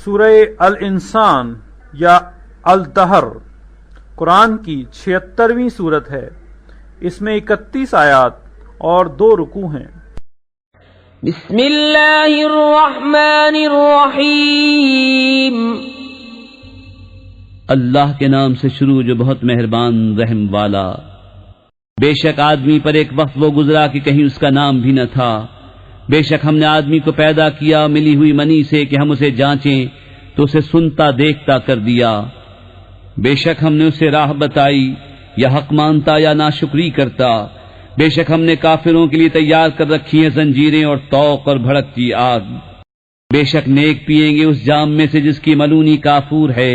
سورہ الانسان یا الدہر قرآن کی 76ویں سورت ہے۔ اس میں 31 آیات اور 2 رکوع ہیں۔ بسم اللہ الرحمن الرحیم۔ اللہ کے نام سے شروع جو بہت مہربان رحم والا۔ بے شک آدمی پر ایک وقت وہ گزرا کہ کہیں اس کا نام بھی نہ تھا۔ بے شک ہم نے آدمی کو پیدا کیا ملی ہوئی منی سے کہ ہم اسے جانچیں تو اسے سنتا دیکھتا کر دیا۔ بے شک ہم نے اسے راہ بتائی، یا حق مانتا یا ناشکری کرتا۔ بے شک ہم نے کافروں کے لیے تیار کر رکھی ہیں زنجیریں اور طوق اور بھڑکتی آگ۔ بے شک نیک پیئیں گے اس جام میں سے جس کی ملونی کافور ہے۔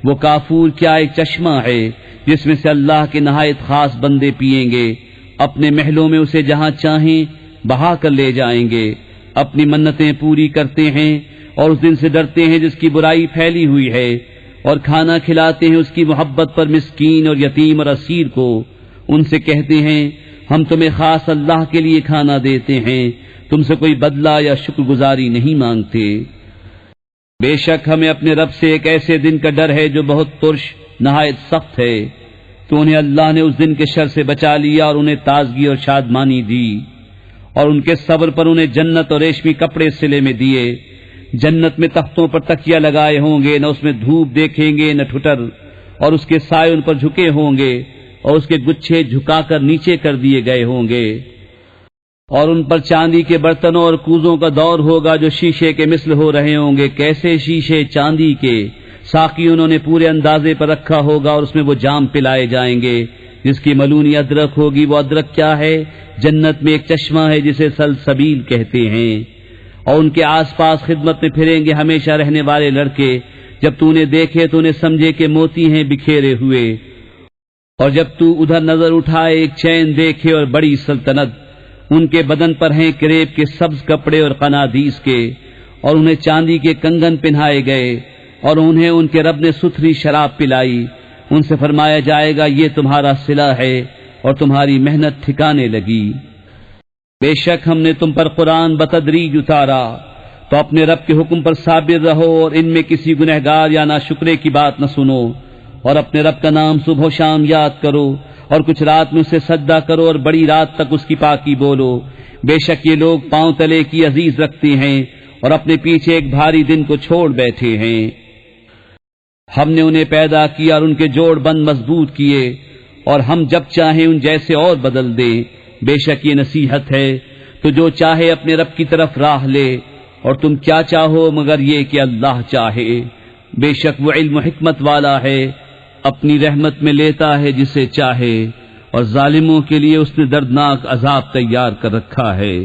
وہ کافور کیا ایک چشمہ ہے جس میں سے اللہ کے نہایت خاص بندے پیئیں گے، اپنے محلوں میں اسے جہاں چاہیں بہا کر لے جائیں گے۔ اپنی منتیں پوری کرتے ہیں اور اس دن سے ڈرتے ہیں جس کی برائی پھیلی ہوئی ہے، اور کھانا کھلاتے ہیں اس کی محبت پر مسکین اور یتیم اور اسیر کو۔ ان سے کہتے ہیں ہم تمہیں خاص اللہ کے لیے کھانا دیتے ہیں، تم سے کوئی بدلہ یا شکر گزاری نہیں مانگتے۔ بے شک ہمیں اپنے رب سے ایک ایسے دن کا ڈر ہے جو بہت ترش نہایت سخت ہے، تو انہیں اللہ نے اس دن کے شر سے بچا لیا اور انہیں تازگی اور شادمانی دی، اور ان کے صبر پر انہیں جنت اور ریشمی کپڑے سلے میں دیے۔ جنت میں تختوں پر تکیہ لگائے ہوں گے، نہ اس میں دھوپ دیکھیں گے نہ ٹھٹر، اور اس کے سائے ان پر جھکے ہوں گے، اور اس کے گچھے جھکا کر نیچے کر دیے گئے ہوں گے۔ اور ان پر چاندی کے برتنوں اور کوزوں کا دور ہوگا جو شیشے کے مثل ہو رہے ہوں گے۔ کیسے شیشے چاندی کے، ساقی انہوں نے پورے اندازے پر رکھا ہوگا، اور اس میں وہ جام پلائے جائیں گے جس کی ملونی ادرک ہوگی۔ وہ ادرک کیا ہے؟ جنت میں ایک چشمہ ہے جسے سلسبیل کہتے ہیں۔ اور ان کے آس پاس خدمت میں پھریں گے ہمیشہ رہنے والے لڑکے، جب تو انہیں دیکھے تو انہیں سمجھے کہ موتی ہیں بکھیرے ہوئے، اور جب تو ادھر نظر اٹھائے ایک چین دیکھے اور بڑی سلطنت۔ ان کے بدن پر ہیں کریب کے سبز کپڑے اور قنادیس کے، اور انہیں چاندی کے کنگن پہنائے گئے، اور انہیں ان کے رب نے ستھری شراب پلائی۔ ان سے فرمایا جائے گا یہ تمہارا صلہ ہے اور تمہاری محنت ٹھکانے لگی۔ بے شک ہم نے تم پر قرآن بتدریج اتارا، تو اپنے رب کے حکم پر صابر رہو، اور ان میں کسی گنہگار یا ناشکرے کی بات نہ سنو، اور اپنے رب کا نام صبح و شام یاد کرو، اور کچھ رات میں اسے سجدہ کرو اور بڑی رات تک اس کی پاکی بولو۔ بے شک یہ لوگ پاؤں تلے کی عزیز رکھتے ہیں اور اپنے پیچھے ایک بھاری دن کو چھوڑ بیٹھے ہیں۔ ہم نے انہیں پیدا کیا اور ان کے جوڑ بند مضبوط کیے، اور ہم جب چاہیں ان جیسے اور بدل دیں۔ بے شک یہ نصیحت ہے، تو جو چاہے اپنے رب کی طرف راہ لے، اور تم کیا چاہو مگر یہ کہ اللہ چاہے۔ بے شک وہ علم و حکمت والا ہے، اپنی رحمت میں لیتا ہے جسے چاہے، اور ظالموں کے لیے اس نے دردناک عذاب تیار کر رکھا ہے۔